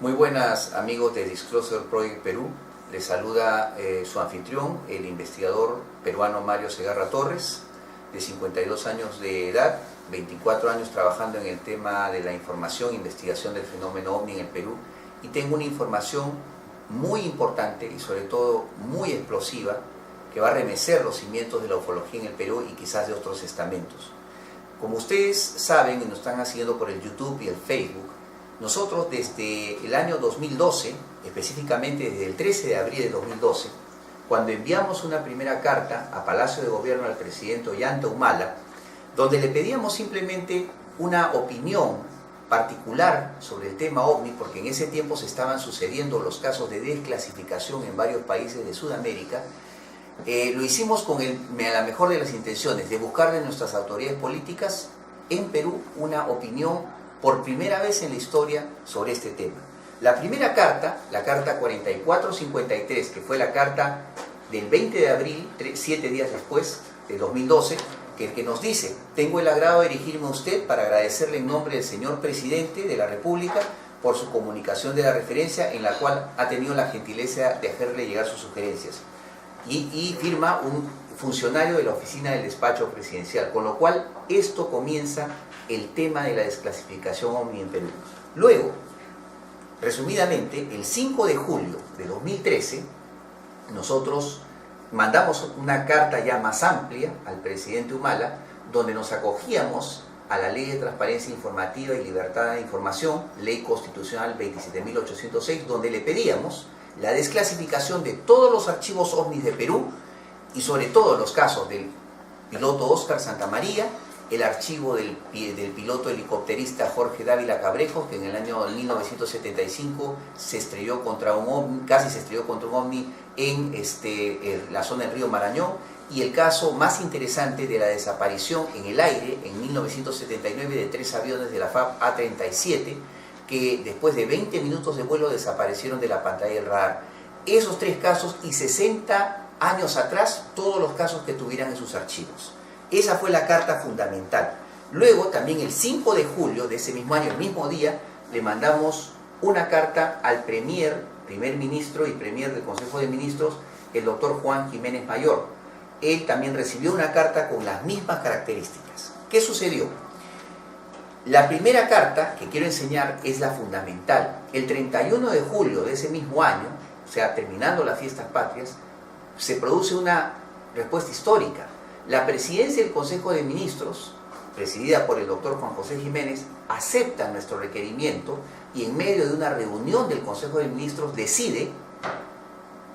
Muy buenas amigos de Disclosure Project Perú. Les saluda su anfitrión, el investigador peruano Mario Segarra Torres, de 52 años de edad, 24 años trabajando en el tema de la información e investigación del fenómeno OVNI en el Perú, y tengo una información muy importante y sobre todo muy explosiva que va a remecer los cimientos de la ufología en el Perú y quizás de otros estamentos. Como ustedes saben y nos están siguiendo por el YouTube y el Facebook, nosotros desde el año 2012, específicamente desde el 13 de abril de 2012, cuando enviamos una primera carta a Palacio de Gobierno al presidente Ollanta Humala, donde le pedíamos simplemente una opinión particular sobre el tema OVNI, porque en ese tiempo se estaban sucediendo los casos de desclasificación en varios países de Sudamérica, lo hicimos con la mejor de las intenciones, de buscar de nuestras autoridades políticas en Perú una opinión por primera vez en la historia sobre este tema. La primera carta, la carta 4453, que fue la carta del 20 de abril, 7 días después de 2012, que nos dice: tengo el agrado de dirigirme a usted para agradecerle en nombre del señor presidente de la República por su comunicación de la referencia, en la cual ha tenido la gentileza de hacerle llegar sus sugerencias. Y firma un funcionario de la oficina del despacho presidencial, con lo cual esto comienza el tema de la desclasificación OVNI en Perú. Luego, resumidamente, el 5 de julio de 2013, nosotros mandamos una carta ya más amplia al presidente Humala, donde nos acogíamos a la Ley de Transparencia Informativa y Libertad de Información, Ley Constitucional 27.806, donde le pedíamos la desclasificación de todos los archivos OVNIs de Perú, y sobre todo los casos del piloto Óscar Santamaría, el archivo del piloto helicópterista Jorge Dávila Cabrejo, que en el año 1975 se estrelló contra un OVNI, casi se estrelló contra un OVNI en la zona del río Marañón, y el caso más interesante de la desaparición en el aire en 1979 de 3 aviones de la FAB A-37, que después de 20 minutos de vuelo desaparecieron de la pantalla del radar. Esos 3 casos, y 60 años atrás todos los casos que tuvieran en sus archivos. Esa fue la carta fundamental. Luego, también el 5 de julio de ese mismo año, el mismo día, le mandamos una carta al primer ministro y premier del Consejo de Ministros, el doctor Juan Jiménez Mayor. Él también recibió una carta con las mismas características. ¿Qué sucedió? La primera carta que quiero enseñar es la fundamental. El 31 de julio de ese mismo año, o sea, terminando las fiestas patrias, se produce una respuesta histórica. La presidencia del Consejo de Ministros, presidida por el doctor Juan José Jiménez, acepta nuestro requerimiento y en medio de una reunión del Consejo de Ministros decide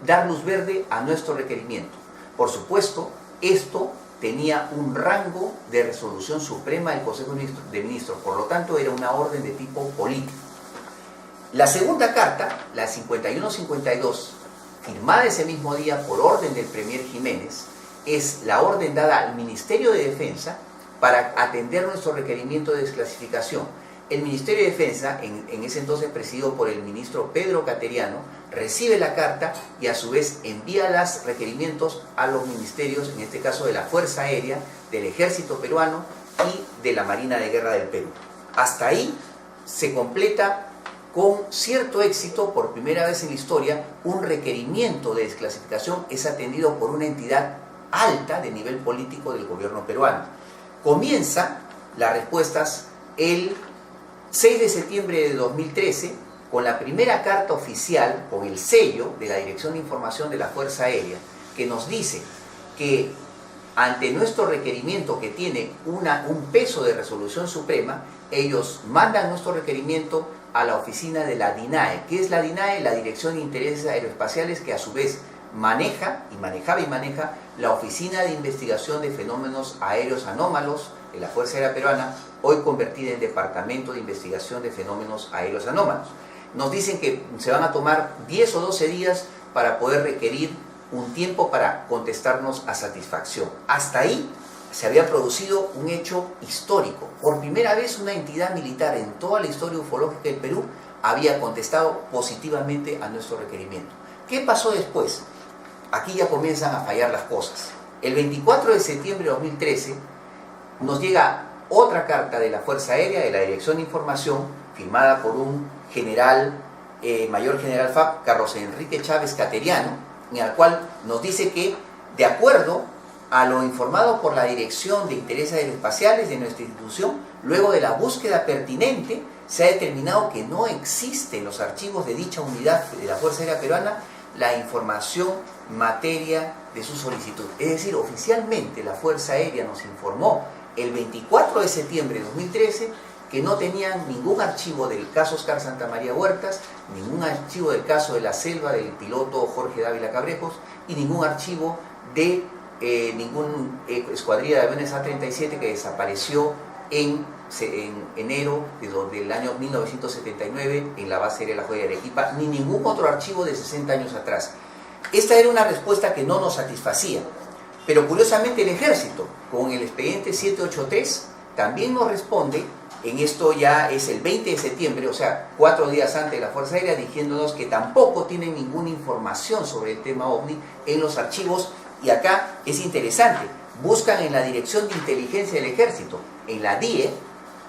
dar luz verde a nuestro requerimiento. Por supuesto, esto tenía un rango de resolución suprema del Consejo de Ministros, por lo tanto era una orden de tipo político. La segunda carta, la 5152, firmada ese mismo día por orden del premier Jiménez, es la orden dada al Ministerio de Defensa para atender nuestro requerimiento de desclasificación. El Ministerio de Defensa, en ese entonces presidido por el ministro Pedro Cateriano, recibe la carta y a su vez envía los requerimientos a los ministerios, en este caso de la Fuerza Aérea, del Ejército Peruano y de la Marina de Guerra del Perú. Hasta ahí se completa con cierto éxito, por primera vez en la historia, un requerimiento de desclasificación es atendido por una entidad alta de nivel político del gobierno peruano. Comienza las respuestas el 6 de septiembre de 2013 con la primera carta oficial, con el sello de la Dirección de Información de la Fuerza Aérea, que nos dice que ante nuestro requerimiento, que tiene un peso de resolución suprema, ellos mandan nuestro requerimiento a la oficina de la DINAE. ¿Qué es la DINAE? La Dirección de Intereses Aeroespaciales, que a su vez maneja la Oficina de Investigación de Fenómenos Aéreos Anómalos de la Fuerza Aérea Peruana, hoy convertida en Departamento de Investigación de Fenómenos Aéreos Anómalos. Nos dicen que se van a tomar 10 o 12 días para poder requerir un tiempo para contestarnos a satisfacción. Hasta ahí se había producido un hecho histórico. Por primera vez una entidad militar en toda la historia ufológica del Perú había contestado positivamente a nuestro requerimiento. ¿Qué pasó después? Aquí ya comienzan a fallar las cosas. El 24 de septiembre de 2013 nos llega otra carta de la Fuerza Aérea, de la Dirección de Información, firmada por un general mayor general FAP, Carlos Enrique Chávez Cateriano, en el cual nos dice que, de acuerdo a lo informado por la Dirección de Intereses Aeroespaciales de nuestra institución, luego de la búsqueda pertinente, se ha determinado que no existe en los archivos de dicha unidad de la Fuerza Aérea Peruana la información materia de su solicitud. Es decir, oficialmente la Fuerza Aérea nos informó el 24 de septiembre de 2013 que no tenían ningún archivo del caso Oscar Santamaría Huertas, ningún archivo del caso de la selva del piloto Jorge Dávila Cabrejos y ningún archivo de ningún escuadrilla de aviones A-37 que desapareció en enero del año 1979 en la base aérea de La Joya de Arequipa, ni ningún otro archivo de 60 años atrás. Esta era una respuesta que no nos satisfacía, pero curiosamente el Ejército, con el expediente 783, también nos responde, en esto ya es el 20 de septiembre, o sea, 4 días antes de la Fuerza Aérea, diciéndonos que tampoco tienen ninguna información sobre el tema OVNI en los archivos. Y acá es interesante, buscan en la Dirección de Inteligencia del Ejército, en la DIE,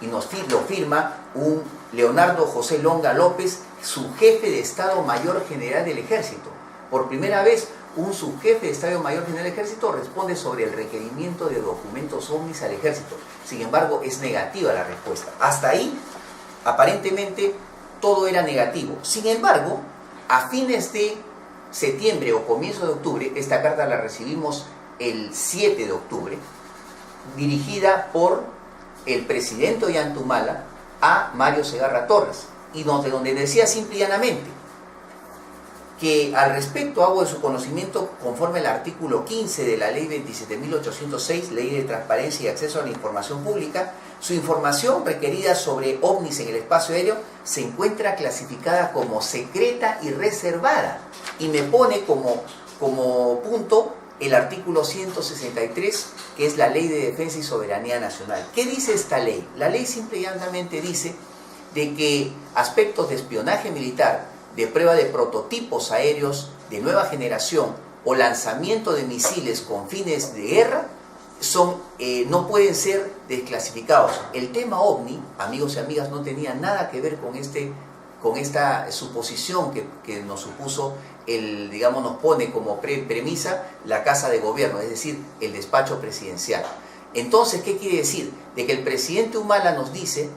y lo firma un Leonardo José Longa López, subjefe de Estado Mayor General del Ejército. Por primera vez, un subjefe de Estado Mayor General del Ejército responde sobre el requerimiento de documentos OVNIs al Ejército. Sin embargo, es negativa la respuesta. Hasta ahí, aparentemente, todo era negativo. Sin embargo, a fines de septiembre o comienzo de octubre, esta carta la recibimos el 7 de octubre, dirigida por el presidente Ollantumala a Mario Segarra Torres, y donde decía simple y llanamente que al respecto hago de su conocimiento conforme al artículo 15 de la ley 27.806, ley de transparencia y acceso a la información pública, su información requerida sobre ovnis en el espacio aéreo se encuentra clasificada como secreta y reservada, y me pone como punto el artículo 163, que es la Ley de Defensa y Soberanía Nacional. ¿Qué dice esta ley? La ley simple y llanamente dice de que aspectos de espionaje militar, de prueba de prototipos aéreos de nueva generación o lanzamiento de misiles con fines de guerra no pueden ser desclasificados. El tema OVNI, amigos y amigas, no tenía nada que ver con esta suposición que nos supuso nos pone como premisa la Casa de Gobierno, es decir, el despacho presidencial. Entonces, ¿qué quiere decir? De que el presidente Humala nos dice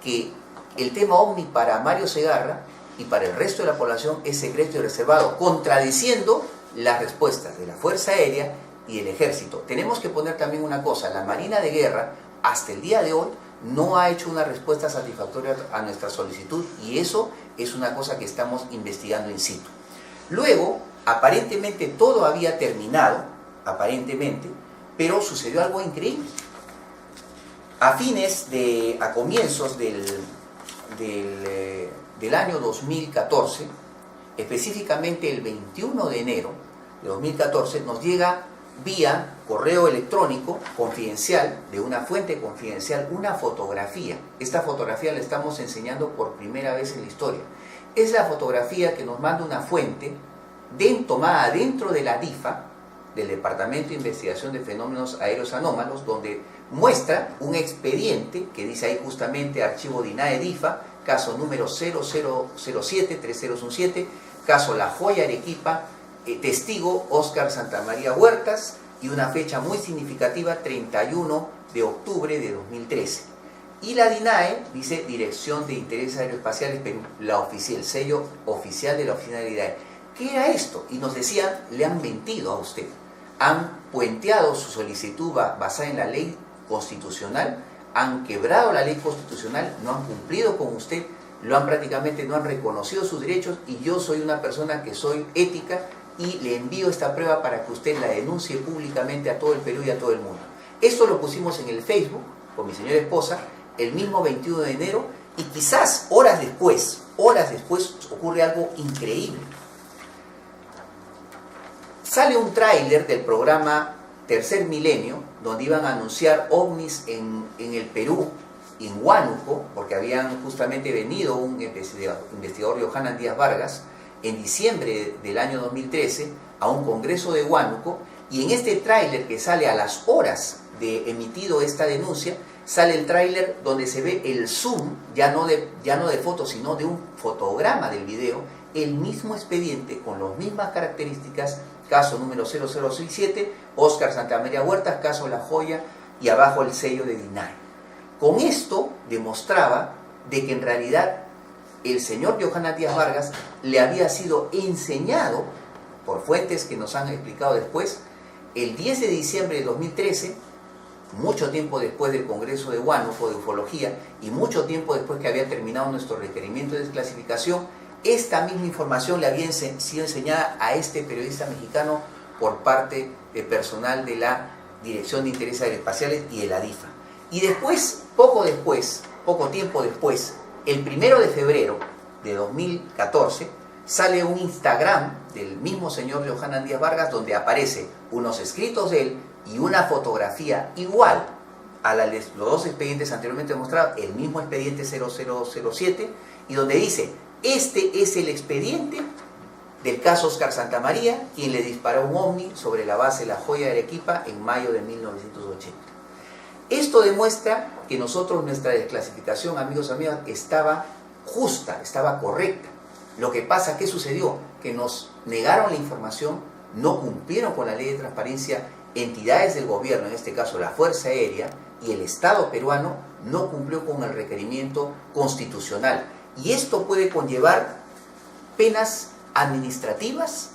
que el tema OVNI para Mario Segarra y para el resto de la población es secreto y reservado, contradiciendo las respuestas de la Fuerza Aérea y del Ejército. Tenemos que poner también una cosa: la Marina de Guerra, hasta el día de hoy, no ha hecho una respuesta satisfactoria a nuestra solicitud, y eso es una cosa que estamos investigando in situ. Luego, aparentemente todo había terminado, pero sucedió algo increíble. A comienzos del año 2014, específicamente el 21 de enero de 2014, nos llega vía correo electrónico confidencial, de una fuente confidencial, una fotografía. Esta fotografía la estamos enseñando por primera vez en la historia. Es la fotografía que nos manda una fuente tomada dentro de la DIFA, del Departamento de Investigación de Fenómenos Aéreos Anómalos, donde muestra un expediente que dice ahí justamente archivo DINAE DIFA, caso número 0007-3017, caso La Joya Arequipa, testigo Oscar Santamaría Huertas, y una fecha muy significativa, 31 de octubre de 2013. Y la DINAE dice Dirección de Intereses Aeroespaciales Perú, el sello oficial de la oficina de la DINAE. ¿Qué era esto? Y nos decían, le han mentido a usted. Han puenteado su solicitud basada en la ley constitucional, han quebrado la ley constitucional, no han cumplido con usted, prácticamente no han reconocido sus derechos, y yo soy una persona que soy ética y le envío esta prueba para que usted la denuncie públicamente a todo el Perú y a todo el mundo. Esto lo pusimos en el Facebook con mi señora esposa el mismo 21 de enero, y quizás horas después ocurre algo increíble. Sale un tráiler del programa Tercer Milenio, donde iban a anunciar ovnis en el Perú, en Huánuco, porque habían justamente venido un investigador, Johanan Díaz Vargas, en diciembre del año 2013, a un congreso de Huánuco, y en este tráiler que sale a las horas de emitido esta denuncia, sale el tráiler donde se ve el zoom, ya no de fotos, sino de un fotograma del video, el mismo expediente con las mismas características, caso número 0067, Óscar Santamaría Huertas, caso La Joya, y abajo el sello de DINAE. Con esto demostraba de que en realidad el señor Johanna Díaz Vargas le había sido enseñado, por fuentes que nos han explicado después, el 10 de diciembre de 2013, mucho tiempo después del Congreso de Huánuco de Ufología y mucho tiempo después que había terminado nuestro requerimiento de desclasificación, esta misma información le había sido enseñada a este periodista mexicano por parte de personal de la Dirección de Intereses Aeroespaciales y de la DIFA. Y después, poco tiempo después, el 1 de febrero de 2014, sale un Instagram del mismo señor Johanna Díaz Vargas donde aparece unos escritos de él y una fotografía igual a los dos expedientes anteriormente mostrados, el mismo expediente 0007, y donde dice: este es el expediente del caso Óscar Santamaría, quien le disparó un ovni sobre la base La Joya de Arequipa en mayo de 1980. Esto demuestra que nuestra desclasificación, amigos y amigas, estaba justa, estaba correcta. Lo que pasa, ¿qué sucedió? Que nos negaron la información, no cumplieron con la ley de transparencia, entidades del gobierno, en este caso la Fuerza Aérea, y el Estado peruano no cumplió con el requerimiento constitucional. Y esto puede conllevar penas administrativas,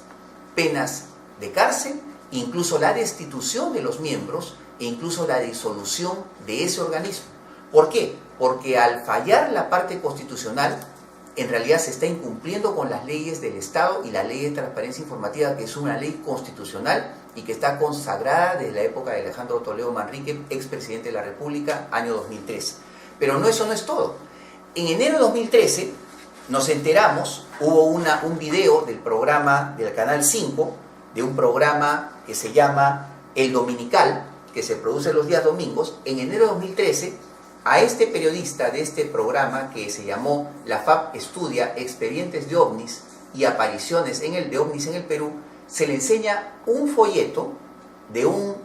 penas de cárcel, incluso la destitución de los miembros e incluso la disolución de ese organismo. ¿Por qué? Porque al fallar la parte constitucional, en realidad se está incumpliendo con las leyes del Estado y la ley de transparencia informativa, que es una ley constitucional y que está consagrada desde la época de Alejandro Toledo Manrique, expresidente de la República, año 2013. Pero eso no es todo. En enero de 2013 nos enteramos, hubo un video del programa del Canal 5, de un programa que se llama El Dominical, que se produce los días domingos. En enero de 2013, a este periodista de este programa, que se llamó La FAP Estudia Expedientes de OVNIs y Apariciones de OVNIs en el Perú, se le enseña un folleto de un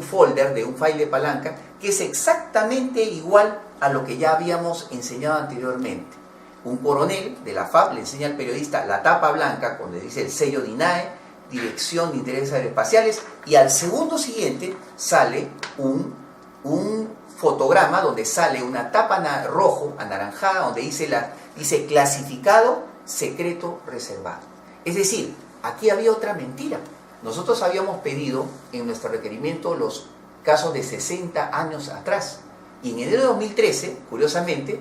folder, de un file de palanca, que es exactamente igual a lo que ya habíamos enseñado anteriormente. Un coronel de la FAP le enseña al periodista la tapa blanca, donde dice el sello DINAE, Dirección de Intereses Aeroespaciales, y al segundo siguiente sale un fotograma donde sale una tapa rojo, anaranjada, donde dice clasificado, secreto, reservado. Es decir, aquí había otra mentira. Nosotros habíamos pedido en nuestro requerimiento los casos de 60 años atrás, y en enero de 2013, curiosamente,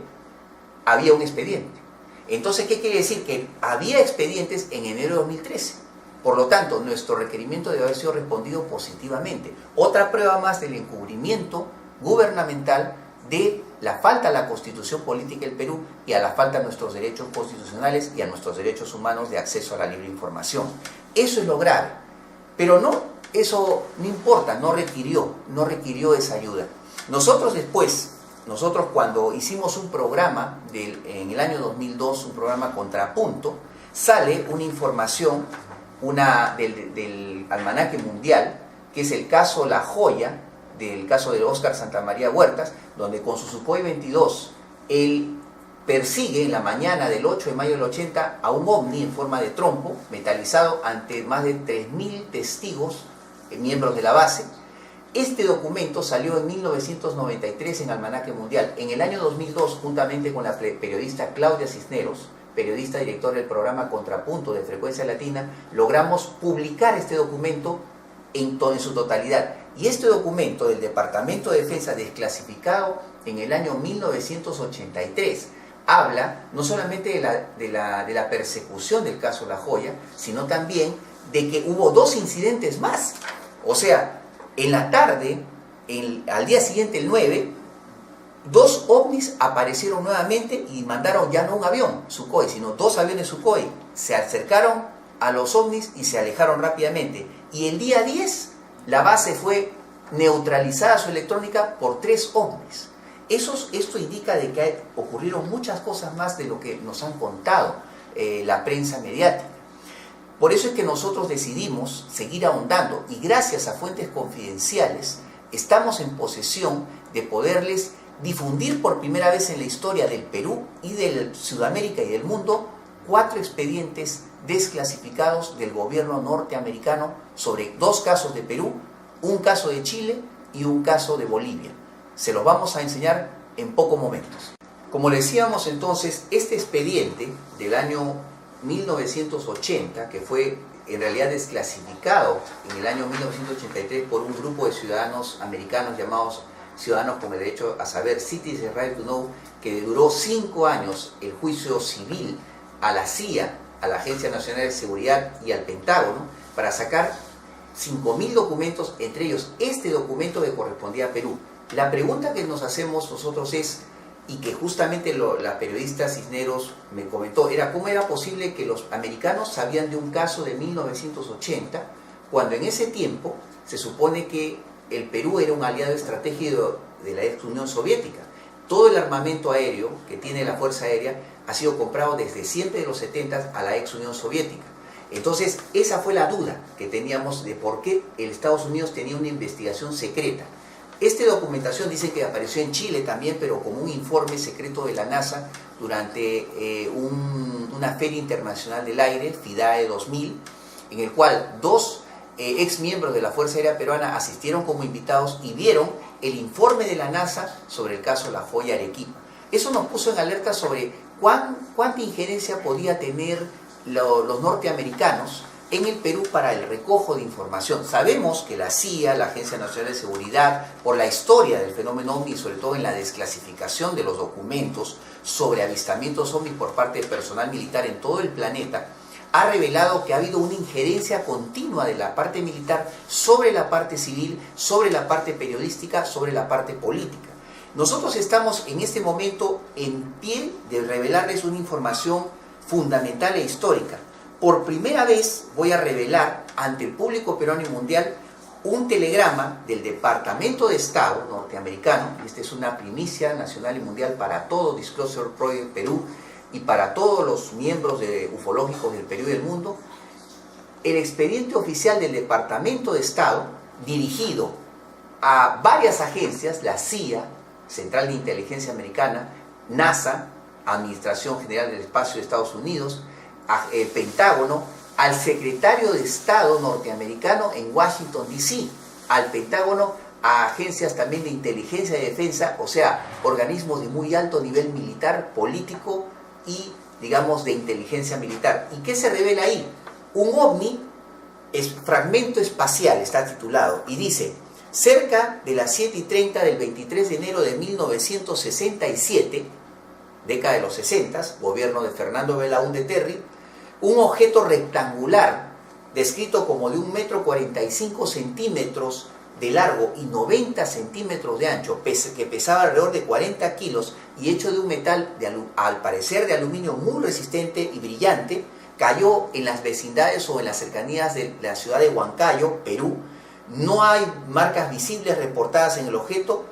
había un expediente. Entonces, ¿qué quiere decir? Que había expedientes en enero de 2013. Por lo tanto, nuestro requerimiento debe haber sido respondido positivamente. Otra prueba más del encubrimiento gubernamental, de la falta a la Constitución Política del Perú y a la falta a nuestros derechos constitucionales y a nuestros derechos humanos de acceso a la libre información. Eso es lo grave. Pero eso no importa, no requirió esa ayuda. Nosotros cuando hicimos un programa en el año 2002, un programa Contrapunto, sale una información del Almanaque Mundial, que es el caso La Joya, del caso de Óscar Santamaría Huertas, donde con su Sukhoi 22 él persigue en la mañana del 8 de mayo del 80 a un ovni en forma de trompo metalizado ante más de 3.000 testigos, miembros de la base. Este documento salió en 1993 en Almanaque Mundial. En el año 2002, juntamente con la periodista Claudia Cisneros, periodista directora del programa Contrapunto de Frecuencia Latina, logramos publicar este documento en su totalidad. Y este documento del Departamento de Defensa, desclasificado en el año 1983, habla no solamente de la persecución del caso La Joya, sino también de que hubo 2 incidentes más. O sea, en la tarde, al día siguiente, el 9, 2 ovnis aparecieron nuevamente y mandaron ya no un avión Sukhoi, sino 2 aviones Sukhoi. Se acercaron a los ovnis y se alejaron rápidamente. Y el día 10, la base fue neutralizada su electrónica por 3 ovnis. Esto indica de que ocurrieron muchas cosas más de lo que nos han contado la prensa mediática. Por eso es que nosotros decidimos seguir ahondando, y gracias a fuentes confidenciales estamos en posesión de poderles difundir por primera vez en la historia del Perú y de Sudamérica y del mundo 4 expedientes desclasificados del gobierno norteamericano sobre 2 casos de Perú, un caso de Chile y un caso de Bolivia. Se los vamos a enseñar en pocos momentos. Como le decíamos entonces, este expediente del año 1980, que fue en realidad desclasificado en el año 1983 por un grupo de ciudadanos americanos llamados Ciudadanos con el Derecho a Saber, Citizens Right to Know, que duró 5 años el juicio civil a la CIA, a la Agencia Nacional de Seguridad y al Pentágono, para sacar 5.000 documentos, entre ellos este documento que correspondía a Perú. La pregunta que nos hacemos nosotros es, y que justamente la periodista Cisneros me comentó, era cómo era posible que los americanos sabían de un caso de 1980, cuando en ese tiempo se supone que el Perú era un aliado estratégico de la ex Unión Soviética. Todo el armamento aéreo que tiene la Fuerza Aérea ha sido comprado desde siempre de los 70 a la ex Unión Soviética. Entonces, esa fue la duda que teníamos de por qué el Estados Unidos tenía una investigación secreta. Esta documentación dice que apareció en Chile también, pero como un informe secreto de la NASA durante una feria internacional del aire, FIDAE 2000, en el cual 2 ex miembros de la Fuerza Aérea Peruana asistieron como invitados y vieron el informe de la NASA sobre el caso La Folla Arequipa. Eso nos puso en alerta sobre cuánta injerencia podía tener los norteamericanos en el Perú para el recojo de información. Sabemos que la CIA, la Agencia Nacional de Seguridad, por la historia del fenómeno OVNI, sobre todo en la desclasificación de los documentos sobre avistamientos OVNI por parte de personal militar en todo el planeta, ha revelado que ha habido una injerencia continua de la parte militar sobre la parte civil, sobre la parte periodística, sobre la parte política. Nosotros estamos en este momento en pie de revelarles una información fundamental e histórica. Por primera vez voy a revelar ante el público peruano y mundial un telegrama del Departamento de Estado norteamericano. Esta es una primicia nacional y mundial para todo Disclosure Project Perú y para todos los miembros ufológicos del Perú y del mundo. El expediente oficial del Departamento de Estado, dirigido a varias agencias, la CIA, Central de Inteligencia Americana, NASA, Administración General del Espacio de Estados Unidos, Pentágono, al secretario de Estado norteamericano en Washington, D.C., al Pentágono, a agencias también de inteligencia y defensa, o sea, organismos de muy alto nivel militar, político y, digamos, de inteligencia militar. ¿Y qué se revela ahí? Un OVNI, fragmento espacial, está titulado, y dice: cerca de las 7:30 del 23 de enero de 1967, década de los 60, gobierno de Fernando Belaúnde Terry, un objeto rectangular, descrito como de 1,45 metros de largo y 90 centímetros de ancho, que pesaba alrededor de 40 kilos y hecho de un metal, al parecer de aluminio muy resistente y brillante, cayó en las vecindades o en las cercanías de la ciudad de Huancayo, Perú. No hay marcas visibles reportadas en el objeto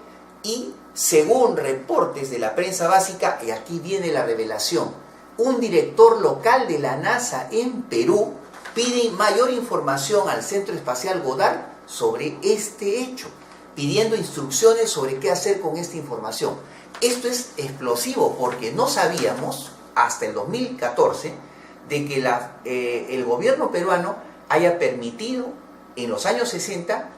y, según reportes de la prensa básica, y aquí viene la revelación, un director local de la NASA en Perú pide mayor información al Centro Espacial Goddard sobre este hecho, pidiendo instrucciones sobre qué hacer con esta información. Esto es explosivo porque no sabíamos hasta el 2014 de que el gobierno peruano haya permitido en los años 60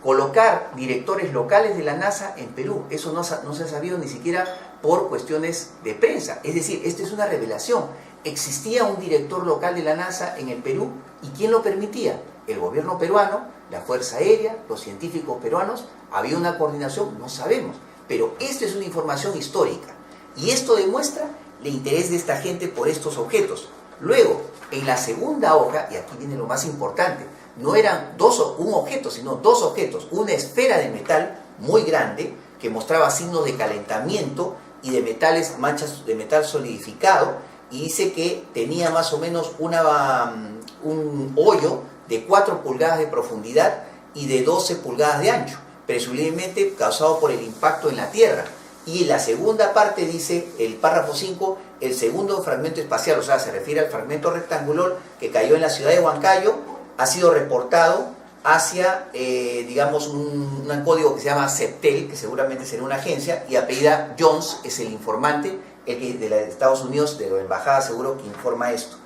colocar directores locales de la NASA en Perú. Eso no se ha sabido ni siquiera por cuestiones de prensa. Es decir, esta es una revelación. Existía un director local de la NASA en el Perú, ¿y quién lo permitía? El gobierno peruano, la Fuerza Aérea, los científicos peruanos. ¿Había una coordinación? No sabemos. Pero esta es una información histórica. Y esto demuestra el interés de esta gente por estos objetos. Luego, en la segunda hoja, y aquí viene lo más importante, no eran un objeto, sino 2 objetos. Una esfera de metal muy grande que mostraba signos de calentamiento y de manchas de metal solidificado, y dice que tenía más o menos un hoyo de 4 pulgadas de profundidad y de 12 pulgadas de ancho, presumiblemente causado por el impacto en la Tierra. Y en la segunda parte dice, el párrafo 5, el segundo fragmento espacial, o sea, se refiere al fragmento rectangular que cayó en la ciudad de Huancayo, ha sido reportado hacia, digamos, un código que se llama CEPTEL, que seguramente será una agencia, y apellida Jones es el informante, el que de Estados Unidos, de la embajada seguro, que informa esto.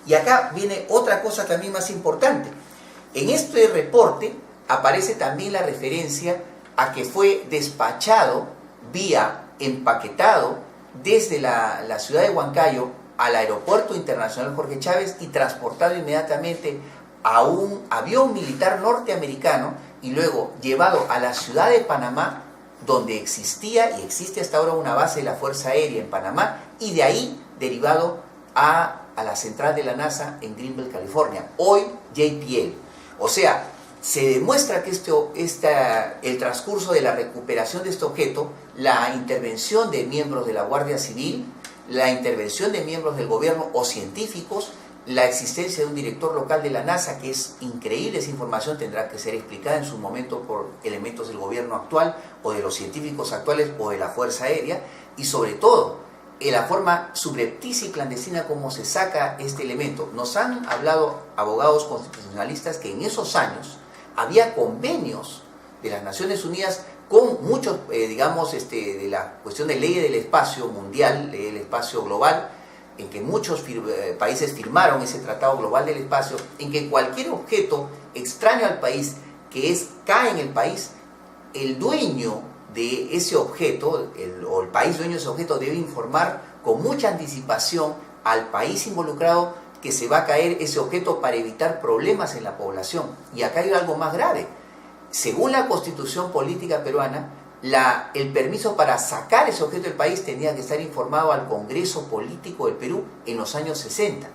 Y acá viene otra cosa también más importante. En este reporte aparece también la referencia a que fue despachado vía empaquetado desde la ciudad de Huancayo al Aeropuerto Internacional Jorge Chávez y transportado inmediatamente a un avión militar norteamericano y luego llevado a la ciudad de Panamá, donde existía y existe hasta ahora una base de la Fuerza Aérea en Panamá, y de ahí derivado a la central de la NASA en Greenville, California, hoy JPL. O sea, se demuestra que el transcurso de la recuperación de este objeto, la intervención de miembros de la Guardia Civil, la intervención de miembros del gobierno o científicos, la existencia de un director local de la NASA, que es increíble, esa información tendrá que ser explicada en su momento por elementos del gobierno actual o de los científicos actuales o de la Fuerza Aérea, y sobre todo en la forma subrepticia y clandestina como se saca este elemento. Nos han hablado abogados constitucionalistas que en esos años había convenios de las Naciones Unidas con muchos, digamos, de la cuestión de ley del espacio mundial, ley del espacio global, en que muchos países firmaron ese Tratado Global del Espacio, en que cualquier objeto extraño al país cae en el país, el dueño de ese objeto, o el país dueño de ese objeto, debe informar con mucha anticipación al país involucrado que se va a caer ese objeto para evitar problemas en la población. Y acá hay algo más grave. Según la Constitución Política Peruana, el permiso para sacar ese objeto del país tenía que estar informado al Congreso Político del Perú en los años 60.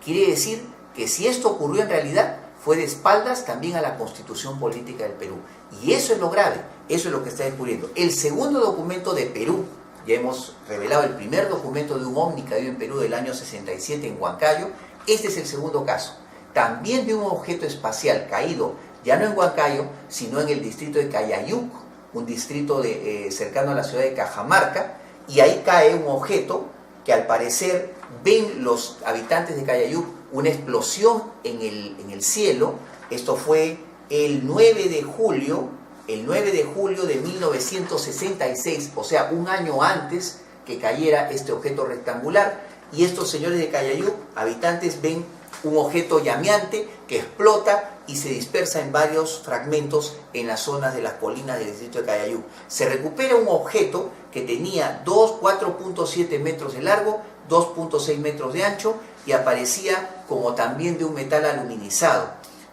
Quiere decir que si esto ocurrió en realidad, fue de espaldas también a la Constitución Política del Perú. Y eso es lo grave, eso es lo que está descubriendo. El segundo documento de Perú, ya hemos revelado el primer documento de un ovni caído en Perú del año 67 en Huancayo, este es el segundo caso. También de un objeto espacial caído, ya no en Huancayo, sino en el distrito de Cayayuc, un distrito cercano a la ciudad de Cajamarca, y ahí cae un objeto que al parecer ven los habitantes de Cayayuc una explosión en el cielo. Esto fue el 9 de julio de 1966, o sea, un año antes que cayera este objeto rectangular, y estos señores de Cayayuc, habitantes, ven un objeto llameante que explota y se dispersa en varios fragmentos en las zonas de las colinas del distrito de Cayayuc. Se recupera un objeto que tenía 4.7 metros de largo, 2.6 metros de ancho, y aparecía como también de un metal aluminizado.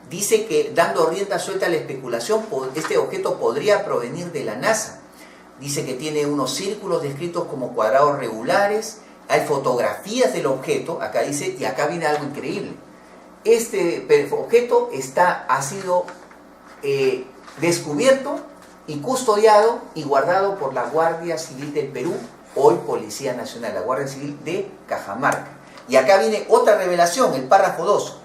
Dice que, dando rienda suelta a la especulación, este objeto podría provenir de la NASA. Dice que tiene unos círculos descritos como cuadrados regulares, hay fotografías del objeto, acá dice, y acá viene algo increíble. Este objeto ha sido descubierto y custodiado y guardado por la Guardia Civil del Perú, hoy Policía Nacional, la Guardia Civil de Cajamarca. Y acá viene otra revelación, el párrafo 2.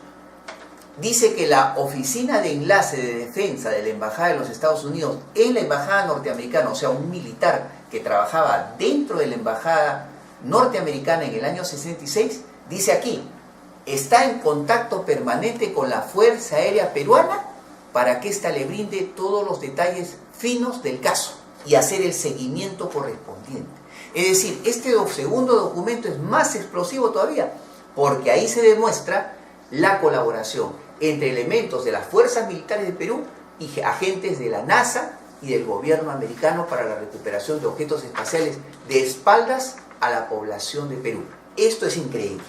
Dice que la Oficina de Enlace de Defensa de la Embajada de los Estados Unidos en la Embajada norteamericana, o sea, un militar que trabajaba dentro de la Embajada norteamericana en el año 66, dice aquí, está en contacto permanente con la Fuerza Aérea Peruana para que ésta le brinde todos los detalles finos del caso y hacer el seguimiento correspondiente. Es decir, este segundo documento es más explosivo todavía, porque ahí se demuestra la colaboración entre elementos de las fuerzas militares de Perú y agentes de la NASA y del gobierno americano para la recuperación de objetos espaciales de espaldas a la población de Perú. Esto es increíble.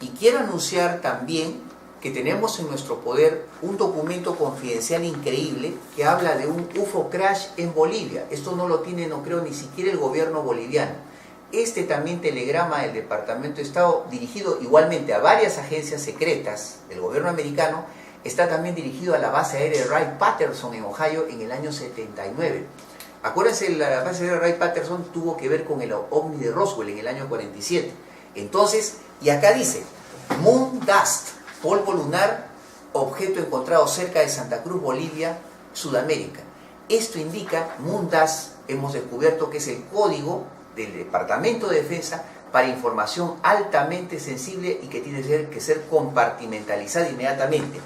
Y quiero anunciar también que tenemos en nuestro poder un documento confidencial increíble que habla de un UFO crash en Bolivia. Esto no lo tiene, no creo, ni siquiera el gobierno boliviano. Este también telegrama del Departamento de Estado, dirigido igualmente a varias agencias secretas del gobierno americano, está también dirigido a la base aérea Wright-Patterson en Ohio en el año 79. Acuérdense, la base aérea Wright-Patterson tuvo que ver con el ovni de Roswell en el año 47. Entonces, y acá dice, Moon Dust, polvo lunar, objeto encontrado cerca de Santa Cruz, Bolivia, Sudamérica. Esto indica, Moon Dust, hemos descubierto que es el código del Departamento de Defensa para información altamente sensible y que tiene que ser compartimentalizada inmediatamente.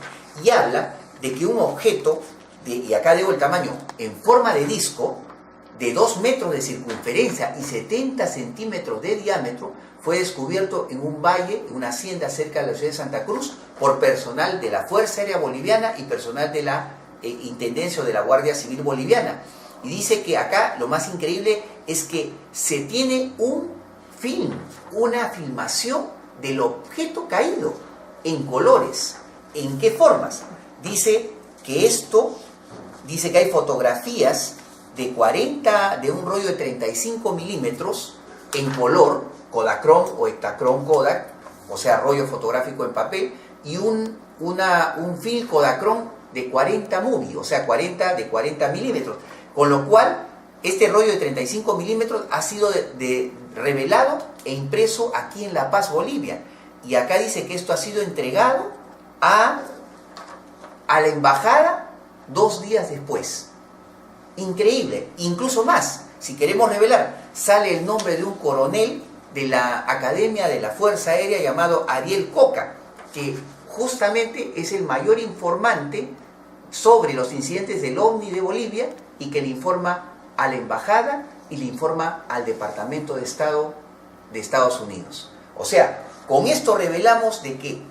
Y habla de que un objeto, y acá debo el tamaño, en forma de disco, de 2 metros de circunferencia y 70 centímetros de diámetro, fue descubierto en un valle, en una hacienda cerca de la ciudad de Santa Cruz, por personal de la Fuerza Aérea Boliviana y personal de la Intendencia o de la Guardia Civil Boliviana. Y dice que acá lo más increíble es que se tiene un film, una filmación del objeto caído, en colores. ¿En qué formas? Dice que hay fotografías de un rollo de 35 milímetros en color, Kodachrome o Ektachrome Kodak, o sea, rollo fotográfico en papel, y un film Kodachrome de 40 movie, o sea, de 40 milímetros. Con lo cual, este rollo de 35 milímetros ha sido revelado e impreso aquí en La Paz, Bolivia. Y acá dice que esto ha sido entregado a la embajada 2 días después. Increíble, incluso más. Si queremos revelar, sale el nombre de un coronel de la Academia de la Fuerza Aérea llamado Ariel Coca, que justamente es el mayor informante sobre los incidentes del OVNI de Bolivia y que le informa a la embajada y le informa al Departamento de Estado de Estados Unidos. O sea, con esto revelamos de que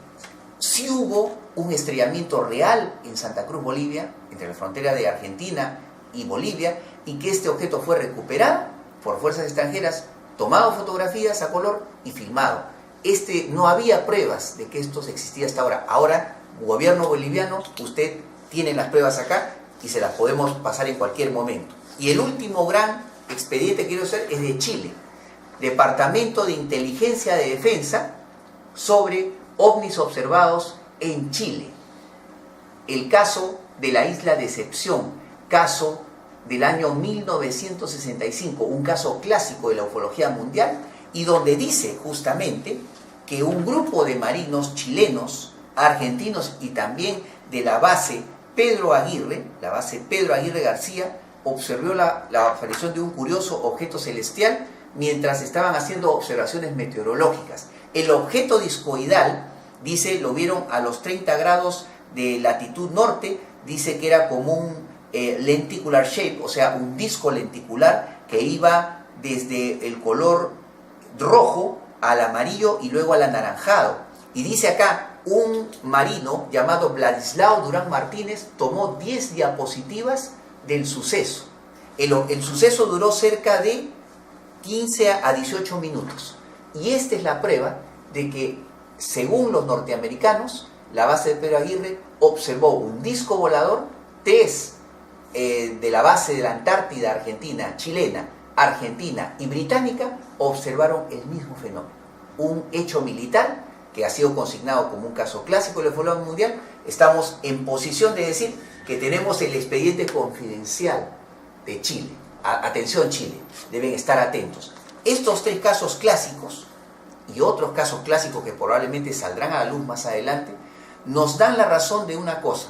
sí hubo un estrellamiento real en Santa Cruz, Bolivia, entre la frontera de Argentina y Bolivia, y que este objeto fue recuperado por fuerzas extranjeras, tomado fotografías a color y filmado. No había pruebas de que esto existía hasta ahora. Ahora, gobierno boliviano, usted tiene las pruebas acá y se las podemos pasar en cualquier momento. Y el último gran expediente que quiero hacer es de Chile. Departamento de Inteligencia de Defensa sobre ovnis observados en Chile. El caso de la isla Decepción, caso del año 1965, un caso clásico de la ufología mundial, y donde dice justamente que un grupo de marinos chilenos, argentinos y también de la base Pedro Aguirre García, observó la aparición de un curioso objeto celestial mientras estaban haciendo observaciones meteorológicas. El objeto discoidal, dice, lo vieron a los 30 grados de latitud norte, dice que era como un lenticular shape, o sea, un disco lenticular que iba desde el color rojo al amarillo y luego al anaranjado. Y dice acá, un marino llamado Vladislao Durán Martínez tomó 10 diapositivas del suceso. El suceso duró cerca de 15 a 18 minutos. Y esta es la prueba de que, según los norteamericanos, la base de Pedro Aguirre observó un disco volador. 3 de la base de la Antártida argentina, chilena, argentina y británica observaron el mismo fenómeno. Un hecho militar que ha sido consignado como un caso clásico de la ufología mundial. Estamos en posición de decir que tenemos el expediente confidencial de Chile. Atención, Chile, deben estar atentos. Estos 3 casos clásicos y otros casos clásicos que probablemente saldrán a la luz más adelante nos dan la razón de una cosa,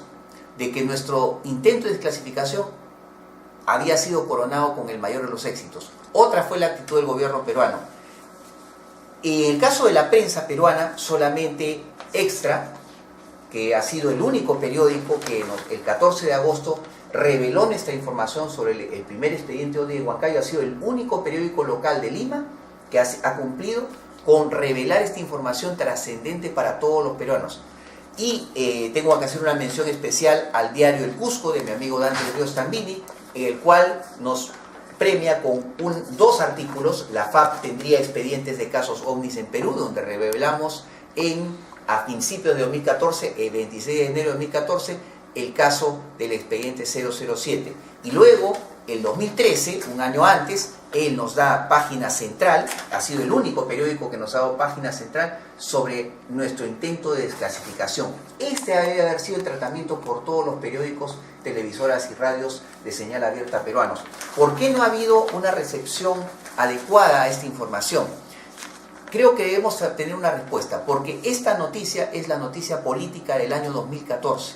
de que nuestro intento de desclasificación había sido coronado con el mayor de los éxitos. Otra fue la actitud del gobierno peruano. En el caso de la prensa peruana, solamente Extra, que ha sido el único periódico que el 14 de agosto reveló nuestra información sobre el primer expediente OVNI de Huancayo, ha sido el único periódico local de Lima que ha cumplido con revelar esta información trascendente para todos los peruanos. Y tengo que hacer una mención especial al diario El Cusco de mi amigo Dante Ríos Tambini, en el cual nos premia con 2 artículos. La FAP tendría expedientes de casos ovnis en Perú, donde revelamos a principios de 2014, el 26 de enero de 2014, el caso del expediente 007. Y luego, el 2013, un año antes, él nos da página central, ha sido el único periódico que nos ha dado página central sobre nuestro intento de desclasificación. Este debe haber sido el tratamiento por todos los periódicos, televisoras y radios de señal abierta peruanos. ¿Por qué no ha habido una recepción adecuada a esta información? Creo que debemos tener una respuesta, porque esta noticia es la noticia política del año 2014,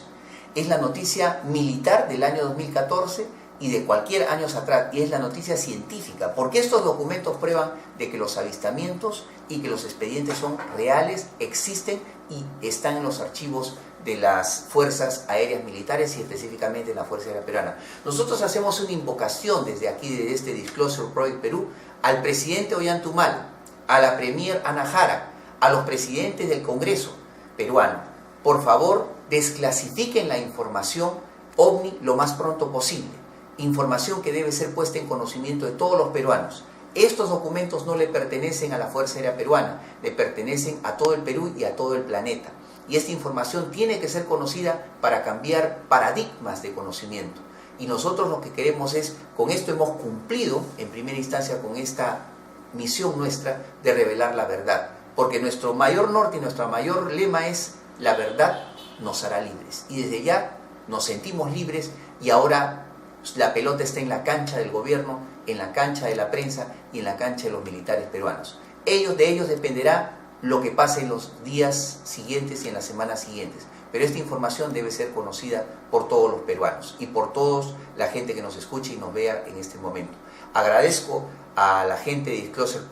es la noticia militar del año 2014 y de cualquier años atrás, y es la noticia científica, porque estos documentos prueban de que los avistamientos y que los expedientes son reales, existen y están en los archivos de las fuerzas aéreas militares y específicamente en la Fuerza Aérea Peruana. Nosotros hacemos una invocación desde aquí, desde este Disclosure Project Perú, al presidente Ollantaytamala, a la premier Ana Jara, a los presidentes del Congreso peruano. Por favor, desclasifiquen la información OVNI lo más pronto posible. Información que debe ser puesta en conocimiento de todos los peruanos. Estos documentos no le pertenecen a la Fuerza Aérea Peruana, le pertenecen a todo el Perú y a todo el planeta. Y esta información tiene que ser conocida para cambiar paradigmas de conocimiento. Y nosotros lo que queremos es, con esto hemos cumplido en primera instancia con esta misión nuestra de revelar la verdad. Porque nuestro mayor norte y nuestro mayor lema es: la verdad nos hará libres. Y desde ya nos sentimos libres y ahora la pelota está en la cancha del gobierno, en la cancha de la prensa y en la cancha de los militares peruanos. De ellos dependerá lo que pase en los días siguientes y en las semanas siguientes. Pero esta información debe ser conocida por todos los peruanos y por toda la gente que nos escuche y nos vea en este momento. Agradezco a la gente de Disclosure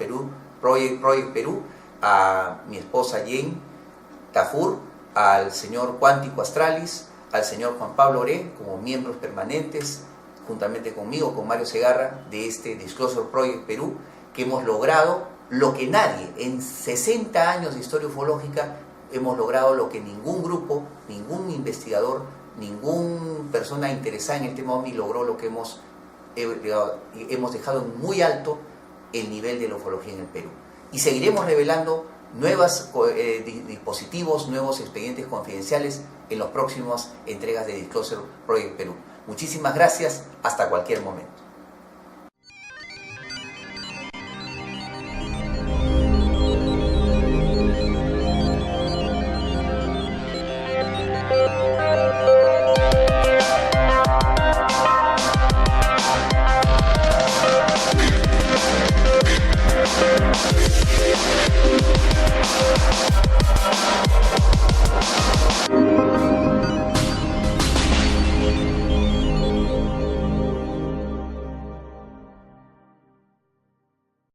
Project Perú, a mi esposa Jane Tafur, al señor Cuántico Astralis, al señor Juan Pablo Oré, como miembros permanentes, juntamente conmigo, con Mario Segarra, de este Disclosure Project Perú, que hemos logrado lo que nadie, en 60 años de historia ufológica, hemos logrado lo que ningún grupo, ningún investigador, ninguna persona interesada en el tema OVNI logró, lo que hemos dejado muy alto el nivel de la ufología en el Perú. Y seguiremos revelando nuevos dispositivos, nuevos expedientes confidenciales en las próximas entregas de Disclosure Project Perú. Muchísimas gracias, hasta cualquier momento.